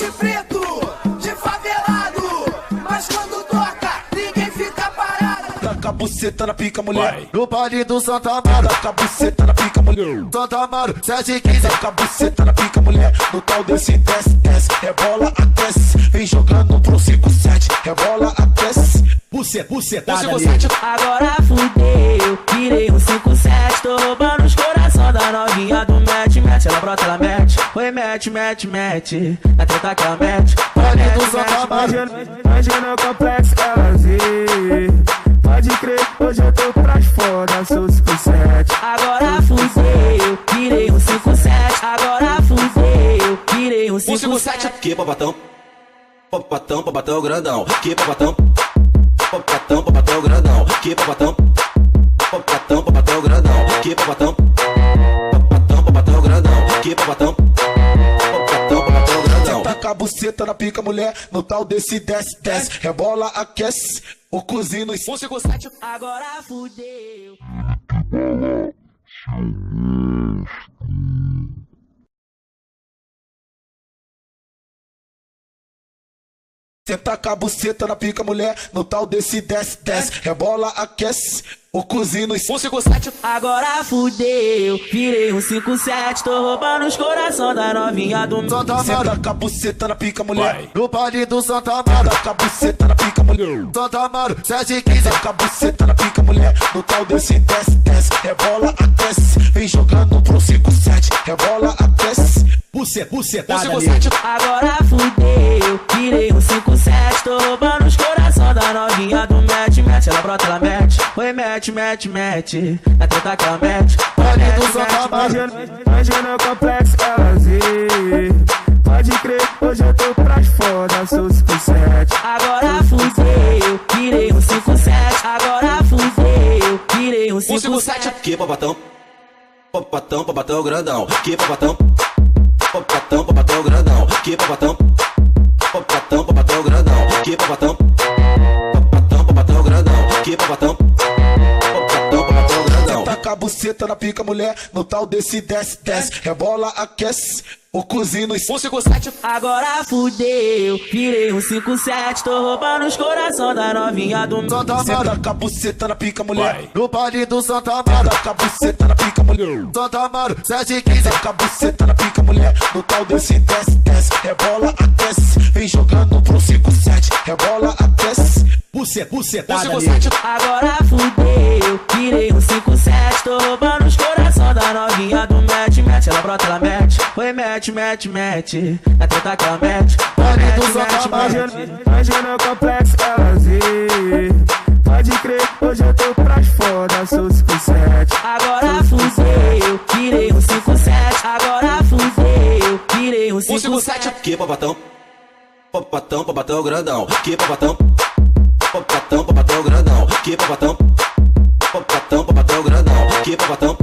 de preto, de favelado, mas quando toca, ninguém fica parado. Taca a buceta na pica, mulher. No baile do Santa Amaro, Taca a buceta na pica, mulher. Santa Amaro, 715. Taca a buceta na pica, mulher. No tal desse desce, desce, rebola, aquece. Vem jogando pro 5-7, rebola, aquece. Bucetada ali. Agora fudeu, virei um 5-7. Tô roubando os coração da novinha do match. Ela brota, ela mete. Oi, mete. Na treta que ela mete. Baile do Santa Amaro, Imagina o complexo LZ. Pode crer, hoje eu tô pras foda, sou 5-7. Agora fudeu, virei um 5-7. Agora fudeu, virei um 5-7. Que babatão, babatão grandão. Que babatão, babatão grandão. Que babatão, babatão grandão. Que babatão, babatão grandão. Que babatão, babatão grandão. Taca a buceta na pica, mulher. No tal desse desce, desce, rebola, aquece. O cozinho e 5-7. Agora fudeu. Cê taca a buceta na pica, mulher. No tal desse desce, desce, rebola, aquece. O cozinho e 5-7. Agora fudeu, virei um 5-7. Tô roubando os coração da novinha do Santa Cê Amaro, taca a buceta na pica, mulher. no baile do Santa Amaro, Taca a buceta na pica, mulher. Santa Amaro, 715. Taca a buceta na pica, mulher. No tal desse desce, desce, rebola, aquece. Vem jogando pro 5-7, rebola, aquece. Bucetada ali. 5-7. Agora fudeu, virei um 5-7. Tô roubando os coração da novinha do match. Ela brota, ela mete. Oi, mete. Na treta que ela mete. Baile do Santa Amaro, Imagina o complexo LZ. Pode crer, hoje eu tô pras foda, sou 5-7. Agora fudeu, virei um 5-7. Agora fudeu, virei um 5-7. Que babatão, babatão grandão. Que babatão, babatão grandão. Que babatão, babatão grandão. Que babatão, babatão grandão. Que babatão, babatão grandão. Taca a buceta na pica, mulher. No tal desse desce, desce, rebola, aquece. O cozinho e 5-7. Agora fudeu, virei um 5-7. Tô roubando os coração da novinha do Santa Cê Amaro, taca a buceta na pica, mulher. no baile do Santa Amaro, Taca a buceta na pica, mulher. Santa Amaro, 715. Taca a buceta na pica, mulher. No tal desse desce, desce, rebola, aquece. Vem jogando pro 5-7, rebola, aquece. Bucetada ali. 5-7. Agora fudeu, virei um 5-7. Tô roubando os coração da novinha do match. Ela brota, ela mete. Oi, mete. Na treta que ela mete. Baile do Santa Amaro, Imagina o complexo LZ. Pode crer, hoje eu tô pras foda, sou 5-7. Agora fudeu, virei um 5-7. Agora fudeu, virei um 5-7. Que babatão, babatão grandão. Que babatão, babatão grandão. Que babatão, babatão grandão. Que babatão,